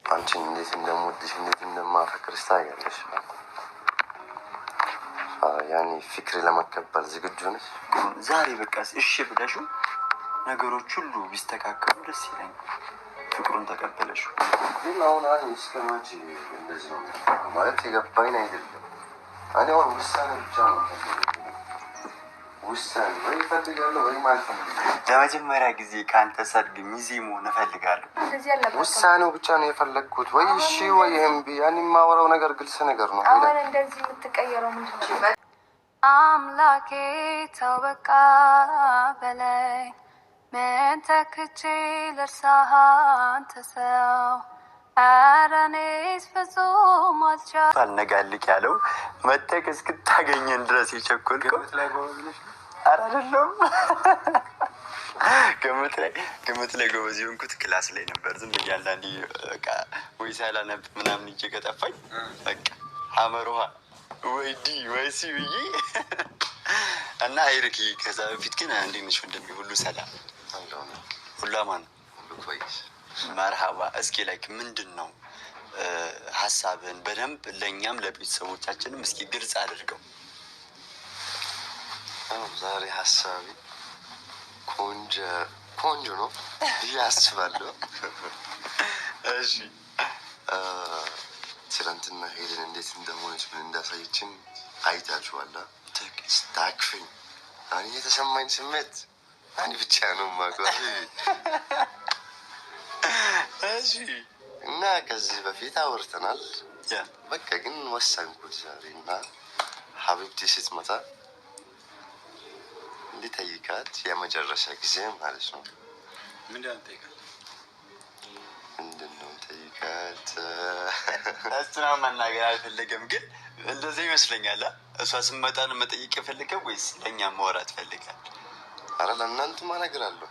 አንቺን እንዴት እንደምወድሽ እንዴት እንደማፈቅርሽ ታውቂያለሽ። ያኔ ፍቅሬ ለመቀበል ዝግጁ ነሽ? ዛሬ በቃ እሺ ብለሽው ነገሮች ሁሉ ቢስተካከሉ ደስ ይለኛል። ፍቅሩን ተቀበለሽ ግን አሁን እስከማች እንደዚህ ነው ማለት የገባኝ አይደለም። እኔ አሁን ውሳኔ ብቻ ነው ውሳኔ ወይ እፈልጋለሁ ወይም አልፈልግም። ለመጀመሪያ ጊዜ ከአንተ ሰርግ ሚዜ መሆን እፈልጋለሁ። ውሳኔው ብቻ ነው የፈለግኩት። ወይ እሺ ወይ እምቢ። ያኔ የማወራው ነገር ግልጽ ነገር ነው። አሁን እንደዚህ የምትቀየረው ምንድን ነው? አምላኬ ተው በቃ በላይ ምን ተክቼ ልርሳህ አንተ ሰው። ኧረ እኔስ ፍጹም አልቻልኩም። አልነጋልክ ያለው መተክ እስክታገኘን ድረስ የቸኮልከው ኧረ አይደለም። ግምት ላይ ጎበዝ የሆንኩት ክላስ ላይ ነበር። ዝም ብዬ አንዳንዴ በቃ ወይ ሳላነብ ምናምን እጄ ከጠፋኝ በቃ ሀመርሃ ወይ ዲ ወይ ሲ ብዬ እና አይርኪ። ከዛ በፊት ግን እንዴት ነሽ ወንድሜ? ሁሉ ሰላም ሁሉ አማን ሁሉ ኮይስ መርሃባ። እስኪ ላይክ ምንድን ነው ሀሳብን በደንብ ለእኛም ለቤተሰቦቻችንም እስኪ ግልጽ አድርገው። ዛሬ ሀሳቢ ቆንጆ ነው ብዬ አስባለሁ። እሺ ትናንትና ሄደን እንዴት እንደሆነች ምን እንዳሳየችን አይታችኋላ። ስታክፈኝ እኔ የተሰማኝ ስሜት እኔ ብቻ ነው የማውቀው። እሺ እና ከዚህ በፊት አውርተናል። በቃ ግን ወሰንኩት ዛሬ እና ሀቢብቲ ስትመጣ እንዲጠይቃት የመጨረሻ ጊዜ ማለት ነው። ምንድን ነው ጠይቃት? እሱን መናገር አልፈለገም፣ ግን እንደዚህ ይመስለኛል። እሷ ስመጣን መጠየቅ የፈለገው ወይስ ለእኛ ማውራት ፈልጋል? አረ ለእናንተማ እነግራለሁ።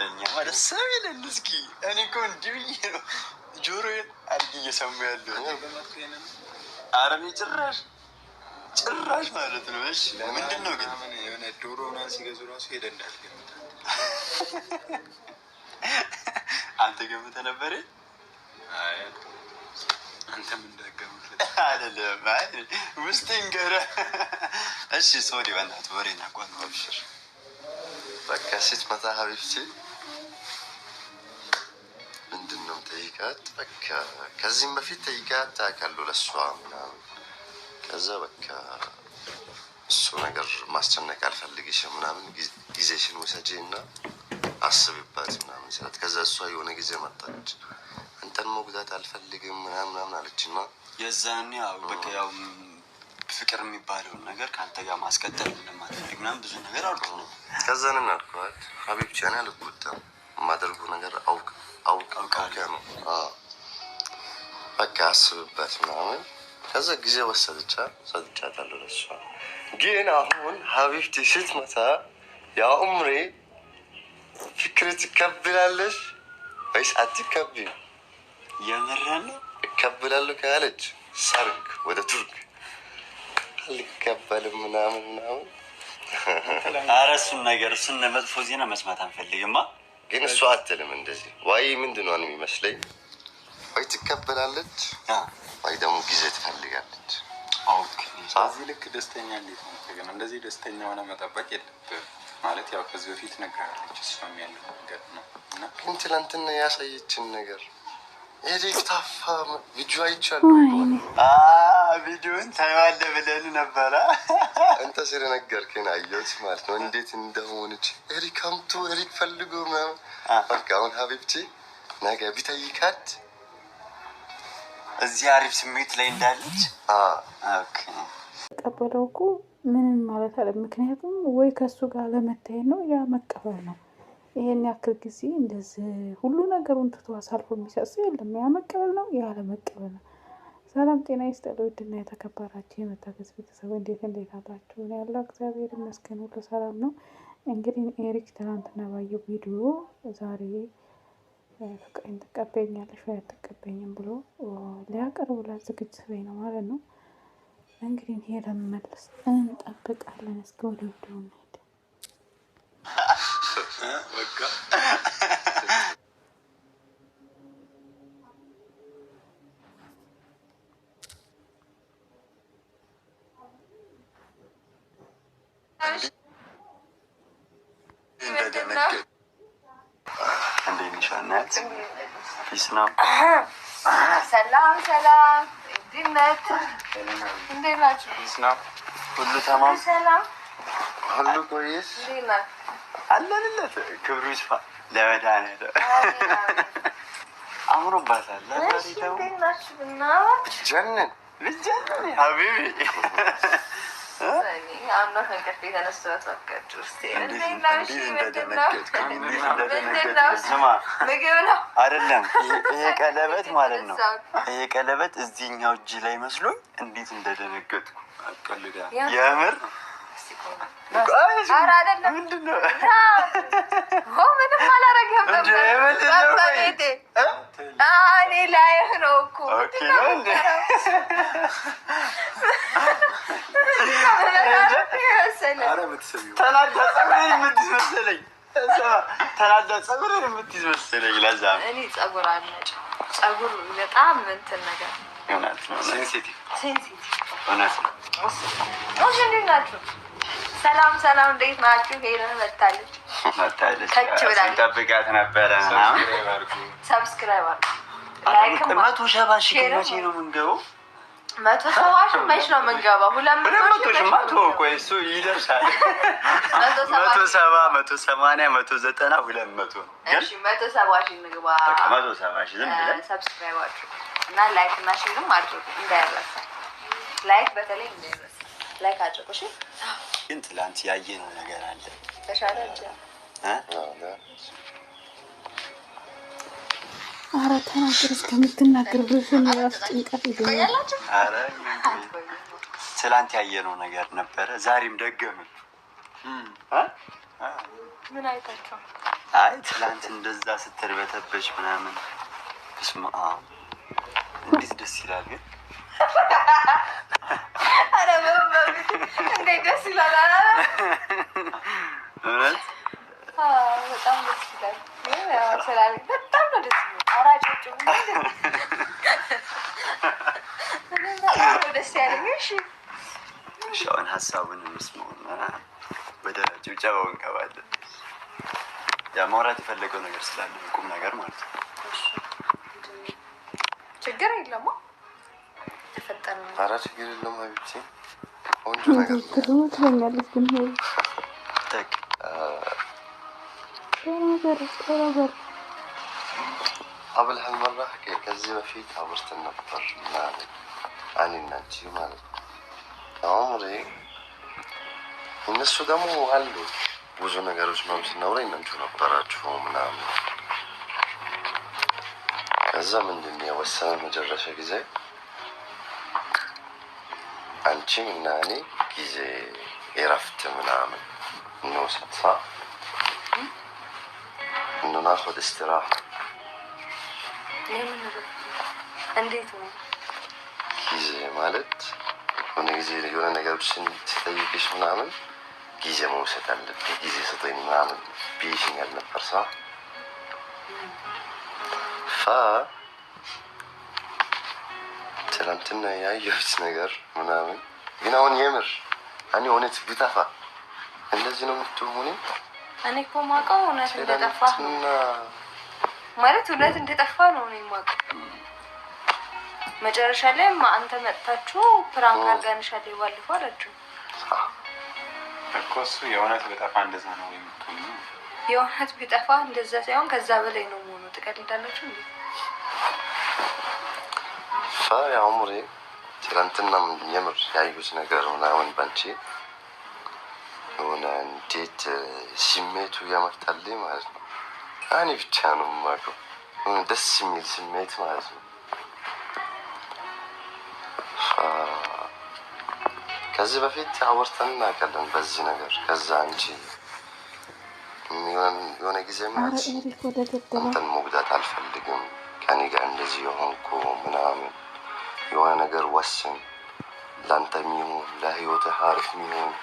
እኛ ማለት ሰው ይለን። እስኪ እኔ እኮ እንዲህ ብዬ ነው ጆሮዬን አድርጌ እየሰሙ ያለው። አረ እኔ ጭራሽ ማለት ነው። እሺ ምንድን ነው ግን የሆነ ዶሮ ምናምን ሲገዙ ራሱ ሄደ እንዳትገምት። አንተ ገምተህ ነበር? አንተም እንዳትገምት አይደለም። ውስጥ ንገረ። እሺ ሶሪ በእናትህ ወሬን አቋም ነው። አብሽር በቃ ስትመጣ ሀቢብቲ ምንድን ነው ጠይቃት። በቃ ከዚህም በፊት ጠይቃት ታውቃለሁ ለእሷ ምናምን። ከዛ በቃ እሱ ነገር ማስጨነቅ አልፈልግሽም ምናምን፣ ጊዜሽን ውሰጂ እና አስብባት ምናምን ስላት፣ ከዛ እሷ የሆነ ጊዜ መጣች። አንተን መጉዳት አልፈልግም ምናምን አለች እና የዛኔ በቃ ያው ፍቅር የሚባለውን ነገር ከአንተ ጋር ማስቀጠል እንደማትፈልግ ምናምን ብዙ ነገር አውርቶ ነው። ከዛ ንን አልኳት ሀቢብቲ እኔ አልጎዳም፣ የማደርጉ ነገር አውቃ ነው። በቃ አስብበት ምናምን። ከዛ ጊዜ ሰጥቻታለሁ ለእሷ። ግን አሁን ሀቢብቲ ስትመጣ ያ ኡምሬ ፍቅር ትቀብላለሽ ወይስ አትቀበይም? የምረን እቀበላለሁ ካለች ሰርግ ወደ ቱርክ፣ አልቀበልም ምናምን። ኧረ እሱን መጥፎ ዜና መስማት አንፈልግማ። ግን እሷ አትልም እንደዚህ። ወይ ምንድን ነው የሚመስለኝ፣ ወይ ትቀበላለች ወይ ደግሞ ጊዜ ትፈልጋለች። እዚህ ልክ ደስተኛ እንዴት ነው ግን እንደዚህ ደስተኛ ሆነ መጠበቅ የለብህም ማለት ያው ከዚህ በፊት ነግራለች። እሷም ያለው ነገር ነው እና ግን ትናንትና ያሳየችን ነገር ኤሪክ ታፋ ቪዲዮ አይቻለሁ። ቪዲዮን ታይዋለህ ብለን ነበረ። አንተ ስለነገርከኝ አየሁት ማለት ነው እንዴት እንደሆነች። ኤሪክ አምቶ ኤሪክ ፈልጎ ምናምን። በቃ አሁን ሀቢብቲ ነገ ቢጠይቃት እዚህ አሪፍ ስሜት ላይ እንዳለች ቀበለው እኮ ምንም ማለት አለ። ምክንያቱም ወይ ከሱ ጋር ለመታየት ነው፣ ያ መቀበል ነው። ይሄን ያክል ጊዜ እንደዚህ ሁሉ ነገሩን ትቶ አሳልፎ የሚሰጥ የለም። ያ መቀበል ነው፣ ያ ለመቀበል ነው። ሰላም ጤና ይስጥልኝ ውድና የተከበራችሁ የመታገስ ቤተሰብ እንዴት አላችሁ? እኔ ያለው እግዚአብሔር ይመስገን ሁሉ ሰላም ነው። እንግዲህ ኤሪክ ትናንትና ባየው ቪዲዮ ዛሬ ፍቅሬን ትቀበኛለሽ ወይ አትቀበኝም ብሎ ሊያቀርብላት ዝግጅት ላይ ነው ማለት ነው። እንግዲህ ሄደን መለስ እንጠብቃለን። እስከ ወደ ቪዲዮ እንሂድ። ፒስ ነው። ሰላም ሰላም፣ እንዴት ናችሁ? ፒስ ነው። ሁሉ ተማም፣ ሰላም ሁሉ ቆይስ እንዴት ናችሁ? አለንለት። ክብሩ ይስፋ ለመድኃኒዓለም። አምሮባታል። እንዴት ናችሁ? እና ጀነን ልጅ ሀቢቢ አሁን ነው ከእንቅልፌ የተነሳሁት። በቃችሁ እስኪ እንዴት እንደደነገጥኩ ስማ፣ ምግብ ነው አይደለም ይሄ ቀለበት ማለት ነው። ይሄ ቀለበት እዚህኛው እጅ ላይ መስሎኝ እንዴት እንደደነገጥኩ የምር። ኧረ አይደለም፣ ምንድን ነው ምንም አላደረገም ነበር። እኔ ላይህ ነው እኮ ተናዳ ፀጉሬን የምትይዝ መሰለኝ። ተናዳ ፀጉሬን የምትይዝ መሰለኝ። ለዛ እኔ ፀጉር አልነጭ ፀጉር በጣም እንትን ነገር እውነት ነው። ሴንሲቲቭ እውነት ነው። እሺ እንዴት ናችሁ? ሰላም ሰላም፣ እንዴት ናችሁ? ሄለን መታለች ከች ብላለች። ጠብቃት ነበረ ምናምን። ሰብስክራይብ አድርጉ። 170 ሺህ መቼ ነው የምንገባው? 170 ሺህ መች ነው የምንገባው? 200 ሺህ ማቶ ቆይ እሱ ይደርሳል። 170 180 190 200 እሺ 170 ሺህ እንግባ። 170 ሺህ ዝም ብለን ሰብስክራይብ አድርጉ እና ላይክ እና ሼርም አድርጉ እንዳይረሳ። ላይክ በተለይ እንዳይረሳ ላይክ አድርጉ። እሺ ግን ትላንት ያየነው ነገር አለ። ተሻለ እንጂ ኧረ ተናገር እስከምትናገር ድረስ እራሱ ጭንቀት ይዞኛል። ኧረ ትላንት ያየነው ነገር ነበረ፣ ዛሬም ደገምን። ምን አይታችሁ? አይ ትላንት እንደዛ ስትርበተበች ምናምን እስማ እንዴት ደስ ይላል ግን ኧረ በእውነት እንዴት ደስ ይላል! እውነት በጣም ደስ ይላል። ስላለኝ በጣም ነው ደስ ይላል። አራጮቹ ደስ ያለኝ። እሺ አሁን ሀሳቡን እንስማውና ወደ ጭብጨባው እንገባለን። ያ ማውራት የፈለገው ነገር ስላለ ቁም ነገር ማለት ነው። ችግር የለማ ተፈጠረ። ኧረ ችግር የለም ሀቢብቲ፣ ቆንጆ ነገር ትለኛለች ግን ሄ ተክ ነገር قبل هالمرة كذي በፊት አውርተን ነበር ምናምን እኔና አንቺ ማለት ነው። عمري እነሱ ደግሞ አሉ ብዙ ነገሮች ምናምን ስናወራ እናንተ ነበራችሁ ምናምን። ከዛ ምንድን ነው የወሰነው መጨረሻ ጊዜ አንቺም እና እኔ ጊዜ እረፍት ምናምን እንወስድ إنه ناخذ استراحة. እንዴት ነው ጊዜ ማለት የሆነ ጊዜ የሆነ ነገሮችን ስትጠይቅሽ ምናምን ጊዜ መውሰድ አለብኝ ጊዜ ስጠኝ ምናምን ብዬሽኛል ነበር ሳ ትናንትና ያየሁት ነገር ምናምን ግን አሁን የምር እኔ እውነት ብጠፋ እንደዚህ ነው የምትሆኑ። እኔ እኮ የማውቀው እውነት እንደጠፋ ማለት እውነት እንደጠፋ ነው እኔ የማውቀው። መጨረሻ ላይ አንተ መጥታችሁ ፕራንክ አድርገንሻል ባለፈው አላችሁ እኮ። እሱ የእውነት ብጠፋ እንደዛ ነው የምትሆኑ። የእውነት ብጠፋ እንደዛ ሳይሆን ከዛ በላይ ነው መሆኑ። ትቀልዳላችሁ እንዴ? يا عمري ትናንትና የምር ያዩት ነገር ምናምን ባንቺ የሆነ እንዴት ስሜቱ ያመጣልኝ ማለት ነው። እኔ ብቻ ነው የማውቀው ደስ የሚል ስሜት ማለት ነው። ከዚህ በፊት አውርተን እናውቃለን በዚህ ነገር። ከዛ አንቺ የሆነ ጊዜ ማለት አንተን መጉዳት አልፈልግም ከኔ ጋር እንደዚህ የሆንኩ ምናምን የሆነ ነገር ወስን ለአንተ የሚሆን ለህይወትህ አሪፍ የሚሆን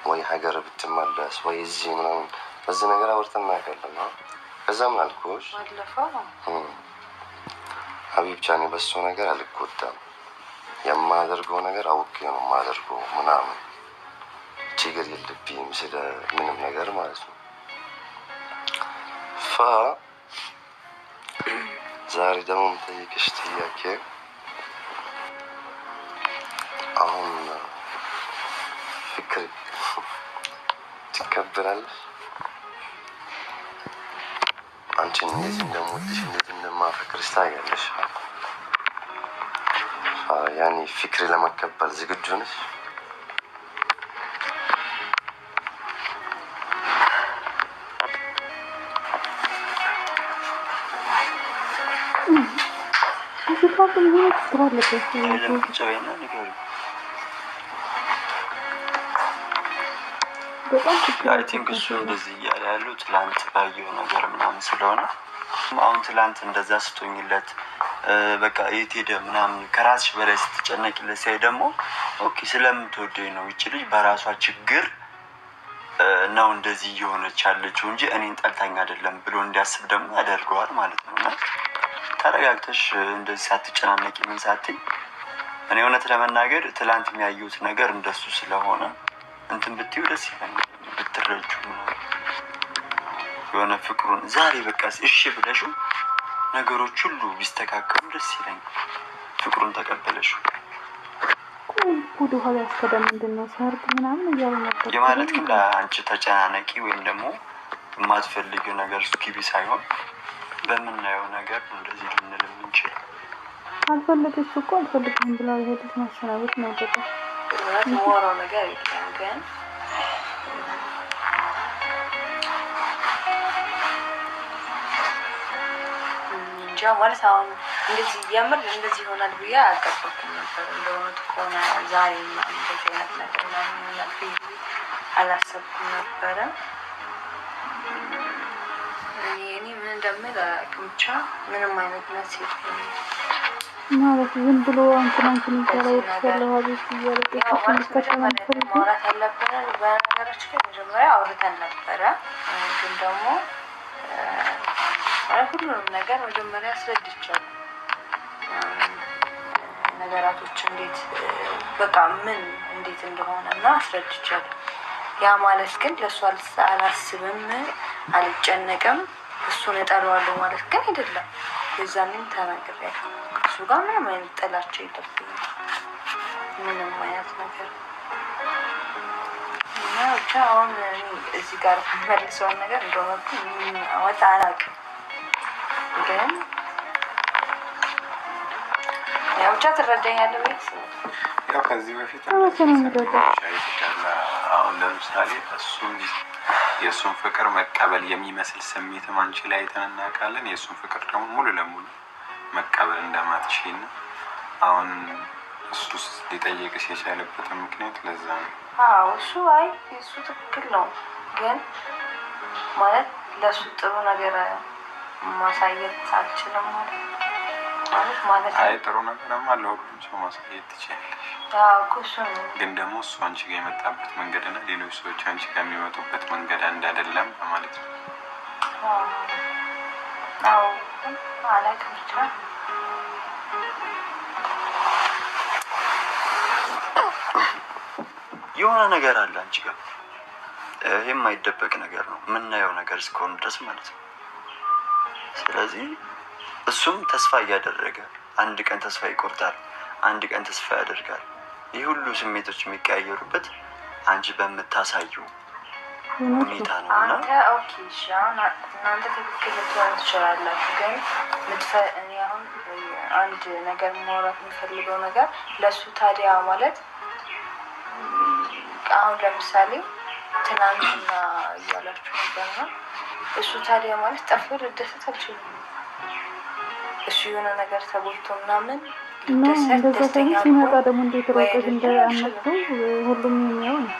ወይ ሀገር ብትመለስ ወይ እዚህ ምናምን በዚህ ነገር አውርተን እናውቃለን። ከዛ ምን አልኩሽ ሀቢብቻ እኔ በሱ ነገር አልጎዳም። የማደርገው ነገር አውቄ ነው የማደርገው ምናምን ችግር የለብኝም ስለ ምንም ነገር ማለት ነው። ዛሬ ደግሞ የምጠይቅሽ ጥያቄ አሁን ፍቅር ትቀበላለሽ? አንቺን እንዴት እንደምወድሽ እንዴት እንደማፈቅርሽ ታውቂያለሽ። ያኔ ፍቅር ለመቀበል ዝግጁ ነሽ? አይ ቲንክ እሱ እንደዚህ እያለ ያለው ትላንት ባየው ነገር ምናምን ስለሆነ አሁን ትላንት እንደዛ ስትሆኝለት በቃ የት ሄደ ምናምን ከራስሽ በላይ ስትጨነቂለት ሲያይ ደግሞ ኦኬ ስለምትወደኝ ነው ይቺ ልጅ በራሷ ችግር ነው እንደዚህ እየሆነች ያለችው እንጂ እኔን ጠልታኝ አይደለም ብሎ እንዲያስብ ደግሞ ያደርገዋል ማለት ነው። እና ተረጋግተሽ እንደዚህ ሳትጨናነቂ ምን ሳትይ እኔ እውነት ለመናገር ትላንት የሚያየሁት ነገር እንደሱ ስለሆነ እንትን ብትይው ደስ ይለኛል። ብትረጁ የሆነ ፍቅሩን ዛሬ በቃ እሺ ብለሽው ነገሮች ሁሉ ቢስተካከሉ ደስ ይለኛል። ፍቅሩን ተቀበለሽው ወደ ኋላ ያስከዳም ምንድነው ሰርግ ምናምን እያሉ ነበር የማለት ግን ለአንቺ ተጨናነቂ ወይም ደግሞ የማትፈልጊው ነገር እስኪቢ ሳይሆን በምናየው ነገር እንደዚህ ልንል የምንችል አልፈልግሽ እኮ አልፈልግም ብላ ሄደች ማሰናበት ነው በቃ ወራው ነገር የለም ግን እንጃ ማለት አሁን እንደዚህ የምር እንደዚህ ይሆናል ብዬ አልጠበኩም ነበር። እንደሆነ ከሆነ ዛሬ እንደዚህ አይነት ነገር ይሆናል ብዬ አላሰብኩም ነበረ። እኔ ምን እንደምል ብቻ ምንም አይነት መልስ የለኝም ማለት ዝም ብሎ አንቺን ይያለው አብሽ ይያለው ማውራት ያለብን በነገራችን ላይ መጀመሪያ አውርተን ነበረ። ግን ደግሞ ሁሉንም ነገር መጀመሪያ አስረድቻለሁ። ነገራቶች እንዴት በቃ ምን እንዴት እንደሆነ እና አስረድቻለሁ። ያ ማለት ግን ለእሱ አላስብም አልጨነቅም እሱን እጠለዋለሁ ማለት ግን አይደለም። የዛኔም ተናግሬያለሁ። ከእሱ ጋር ምንም አይነት ጥላቻ የለብኝም ምንም አይነት ነገር እና ብቻ አሁን እዚህ ጋር መልሰውን ነገር እንደሆነ ወጣ አላውቅም። ግን ያው ብቻ ትረዳኛለህ ቤት ያው ከዚህ በፊት አሁን ለምሳሌ እሱን የእሱን ፍቅር መቀበል የሚመስል ስሜትም አንቺ ላይ ተናናቃለን። የእሱን ፍቅር ደግሞ ሙሉ ለሙሉ መቀበል እንደማትችይና አሁን እሱ ሊጠየቅሽ የቻለበት ምክንያት ለዛ ነው። አዎ እሱ አይ እሱ ትክክል ነው። ግን ማለት ለሱ ጥሩ ነገር ማሳየት አልችልም ማለት አይ ጥሩ ነገርማ ለሁሉም ሰው ማሳየት ትችላለሽ። ግን ደግሞ እሱ አንቺ ጋር የመጣበት መንገድና ሌሎች ሰዎች አንቺ ጋር የሚመጡበት መንገድ አንድ አይደለም ማለት ነው። አዎ አላውቅም ብቻ የሆነ ነገር አለ አንቺ ጋር። ይሄ የማይደበቅ ነገር ነው የምናየው ነገር እስከሆነ ድረስ ማለት ነው። ስለዚህ እሱም ተስፋ እያደረገ አንድ ቀን ተስፋ ይቆርጣል፣ አንድ ቀን ተስፋ ያደርጋል። ይህ ሁሉ ስሜቶች የሚቀያየሩበት አንቺ በምታሳየው ሁኔታ ነው። እና አንተ ኦኬ እናንተ ትክክል ልትሆኑ ትችላላችሁ። ግን እኔ አሁን አንድ ነገር ማውራት የሚፈልገው ነገር ለእሱ ታዲያ ማለት አሁን ለምሳሌ ትናንትና እያላችሁ ነበር ነው እሱ ታዲያ ማለት ጠፍቶ ልደሰት አልችልም። እሱ የሆነ ነገር ተጎድቶ ምናምን ደስተኛ ሲመጣ ደግሞ እንዴት ሮቀት እንዳያመጡ ሁሉም የሚያው ነው።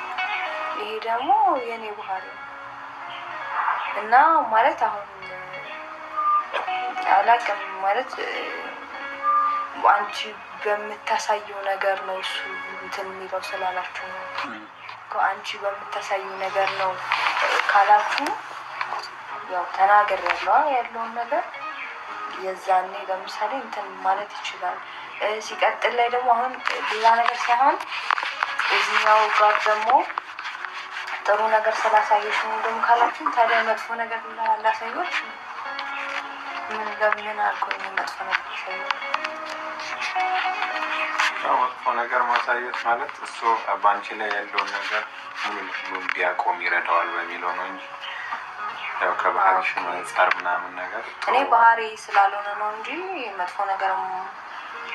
ይሄ ደግሞ የኔ ባህሪ እና ማለት አሁን አላውቅም ማለት አንቺ በምታሳየው ነገር ነው እሱ እንትን የሚለው ስላላችሁ ነው። አንቺ በምታሳየው ነገር ነው ካላችሁ ያው ተናገር ያለውን ነገር የዛኔ ለምሳሌ እንትን ማለት ይችላል። ሲቀጥል ላይ ደግሞ አሁን ሌላ ነገር ሳይሆን እዚህኛው ጋር ደግሞ ጥሩ ነገር ስላሳየሽ ነው ደግሞ ካላችሁ ታዲያ መጥፎ ነገር ላሳየሽ ለምን አልኩኝ መጥፎ ነገር መጥፎ ነገር ማሳየት ማለት እሱ በአንቺ ላይ ያለውን ነገር ሙሉ ለሙሉ እንዲያቆም ይረዳዋል በሚለው ነው እንጂ ያው ከባህሪሽ አንጻር ምናምን ነገር እኔ ባህሪ ስላልሆነ ነው እንጂ መጥፎ ነገር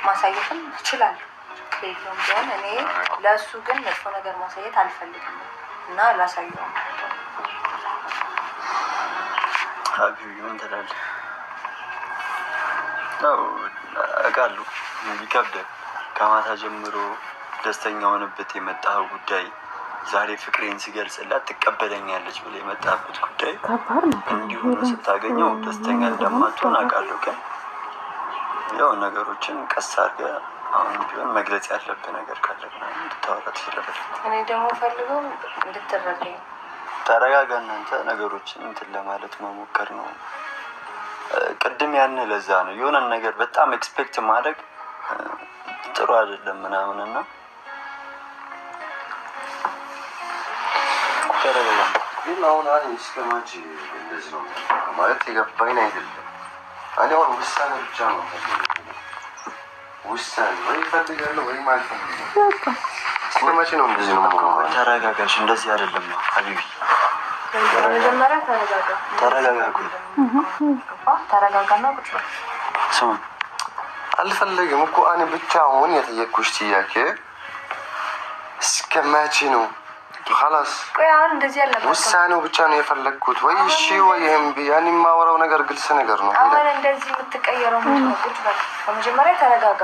ማሳየትም እችላለሁ። ከሌሎም ቢሆን እኔ ለእሱ ግን መጥፎ ነገር ማሳየት አልፈልግም እና ላሳየውም። ሀቢብም ትላለህ ነው አውቃለሁ። ይከብዳል። ከማታ ጀምሮ ደስተኛ ሆነበት የመጣው ጉዳይ ዛሬ ፍቅሬን ሲገልጽላት ትቀበለኛለች ብለህ የመጣበት ጉዳይ እንዲሁ ስታገኘው ደስተኛ እንደማትሆን አውቃለሁ። ግን ያው ነገሮችን ቀስ አድርገህ አሁን ቢሆን መግለጽ ያለብህ ነገር ካለ እንድታወራ ትችላለህ። እኔ ደግሞ ፈልገው እንድትረዳኝ ተረጋጋ። እናንተ ነገሮችን እንትን ለማለት መሞከር ነው። ቅድም ያን ለዛ ነው የሆነን ነገር በጣም ኤክስፔክት ማድረግ ጥሩ አይደለም ምናምን እና ተረጋጋ። ግን አሁን እስከማች እንደዚህ ነው ማለት የገባኝ አይደለም። እኔ አሁን ውሳኔ ብቻ ነው ውሳኔ ወይ እፈልጋለሁ ወይ አልፈልግም። እስከማች ነው እንደዚህ ነው። ተረጋጋሽ። እንደዚህ አይደለም ነው ሀቢቢ። መጀመሪያ ተረጋጋ። ተረጋጋና ቁጭ በል። ስማ አልፈልግም እኮ እኔ ብቻ አሁን የጠየቅኩሽ ጥያቄ እስከመቼ ነው? خلاص ቆይ አሁን እንደዚህ ያለ ውሳኔው ብቻ ነው የፈለግኩት ወይ እሺ ወይ እምቢ። ያኔ የማወራው ነገር ግልጽ ነገር ነው። አሁን እንደዚህ የምትቀየረው ምንድን ነው? ቁጭ በል። በመጀመሪያ ተረጋጋ።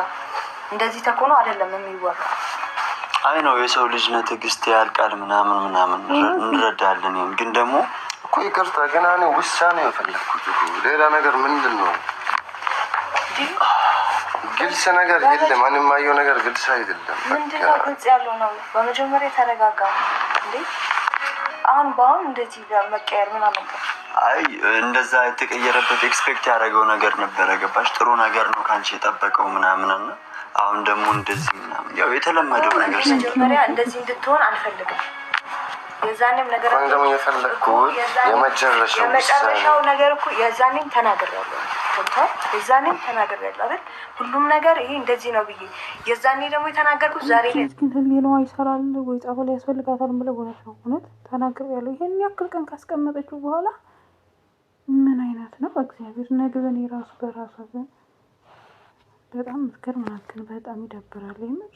እንደዚህ ተኮኖ አይደለም የሚወራ። አይ ነው የሰው ልጅ ነው፣ ትዕግስት ያልቃል ምናምን እንረዳለን። ግን ደግሞ እኮ ይቅርታ ግን እኔ ውሳኔ የፈለግኩት እኮ ሌላ ነገር ምንድን ነው? ግልጽ ነገር የለም። እኔ የማየው ነገር ግልጽ አይደለም። ምንድን ነው ግልጽ ያለው ነው? በመጀመሪያ ተረጋጋ። እንዴ አሁን በአሁን እንደዚህ መቀየር ምናምን አይ እንደዛ የተቀየረበት ኤክስፔክት ያደረገው ነገር ነበረ። ገባሽ? ጥሩ ነገር ነው ካንቺ የጠበቀው ምናምንና አሁን ደግሞ እንደዚህ ምናምን ያው የተለመደው ነገር መጀመሪያ እንደዚህ እንድትሆን አልፈልግም። የዛኔም ነገር ደግሞ የፈለግኩት የመጨረሻው ነገር እኮ የዛኔም ተናግሬያለሁ። የዛኔም ተናግሬያለሁ አይደል? ሁሉም ነገር ይሄ እንደዚህ ነው ብዬ የዛኔ ደግሞ የተናገርኩት ዛሬ ላይ ግን ህሊናዋ ይሰራል ወይ ጸበል ያስፈልጋታል ብለህ እውነት ነው እውነት ተናግሬያለሁ። ይሄን ያክል ቀን ካስቀመጠችው በኋላ ምን አይነት ነው? እግዚአብሔር ነግበን የራሱ በራሱ ግን በጣም ምትገርም ናት። ግን በጣም ይደብራል። የምር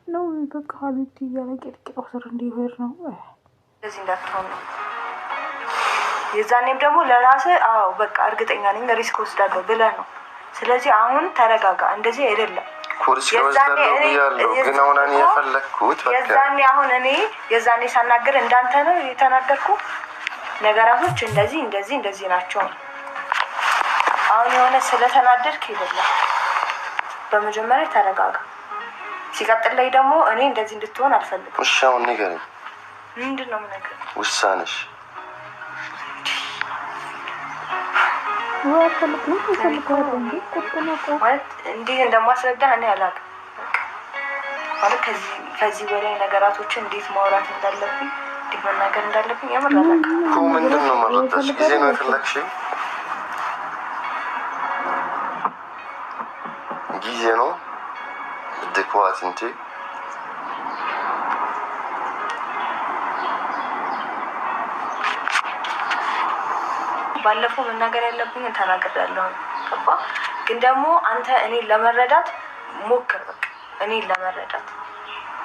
ነው በቃ ሀቢብቲ እያለ ቄጥቄጣው ስር እንዲሄድ ነው። እንደዚህ እንዳትሆን ነው። የዛኔም ደግሞ ለራስህ አዎ በቃ እርግጠኛ ነኝ ሪስክ ወስዳለሁ ብለህ ነው። ስለዚህ አሁን ተረጋጋ። እንደዚህ አይደለም ግን አሁን እኔ የፈለግኩት የዛኔ አሁን እኔ የዛኔ ሳናገር እንዳንተ ነው የተናገርኩ ነገራቶች እንደዚህ እንደዚህ እንደዚህ ናቸው። አሁን የሆነ ስለተናደድክ ይደለም። በመጀመሪያ ተረጋጋ። ሲቀጥል ላይ ደግሞ እኔ እንደዚህ እንድትሆን አልፈልግም። እሺ አሁን ንገረኝ። ምንድን ነው የምነግርህ? ውሳኔሽ እንዴት እንደማስረዳህ እኔ አላውቅም። ማለት ከዚህ በላይ ነገራቶችን እንዴት ማውራት እንዳለብኝ እንዴት መናገር እንዳለብኝ የምር አላውቅም እኮ። ምንድን ነው መረዳሽ? ጊዜ ነው የፈለግሽው? ጊዜ ነው ድክዋት እንጂ ባለፈው መናገር ያለብኝ ተናግሬያለሁ። ገባ? ግን ደግሞ አንተ እኔን ለመረዳት ሞክር። በቃ እኔን ለመረዳት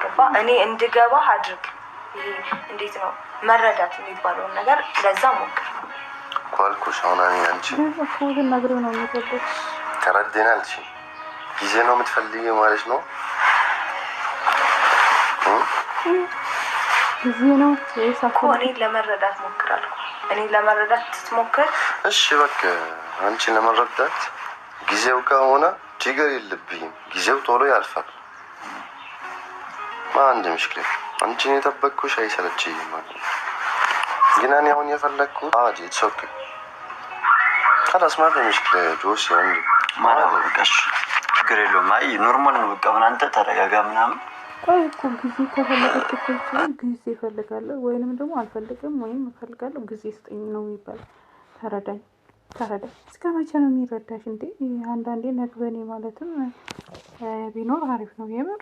ገባ? እኔ እንድገባ አድርግ። ይሄ እንዴት ነው መረዳት የሚባለውን ነገር ለዛ ሞክር እኮ አልኩሽ። አሁን አንቺ ነግሬው ነው የሚገባው። ተረድተናልሽ። ጊዜ ነው የምትፈልጊው ማለት ነው። ጊዜ ነው እኮ እኔን ለመረዳት ሞክራለሁ። እኔ ለመረዳት ስትሞክር እሺ በቃ አንቺ ለመረዳት ጊዜው ከሆነ ችግር የለብኝም። ጊዜው ቶሎ ያልፋል። አንድ ምሽክል አንቺን የጠበቅኩሽ አይሰለችኝም ማለት ነው። ግን እኔ አሁን የፈለግኩት አዲ ሶክ خلاص ما في مشكلة ጆሲ አንድ ማለት ነው። በቃ ችግር የለውም። አይ ኖርማል ነው። በቃ ምን አንተ ተረጋጋ ምናምን። ቆይ እኮ ጊዜ ከፈለገች እኮ ጊዜ እፈልጋለሁ ወይንም ደግሞ አልፈልግም ወይም እፈልጋለሁ ጊዜ ስጠኝ ነው የሚባለው። ተረዳኝ። ተረዳ። እስከ መቼ ነው የሚረዳሽ እንዴ? አንዳንዴ ነግበኔ ማለትም ቢኖር አሪፍ ነው የምር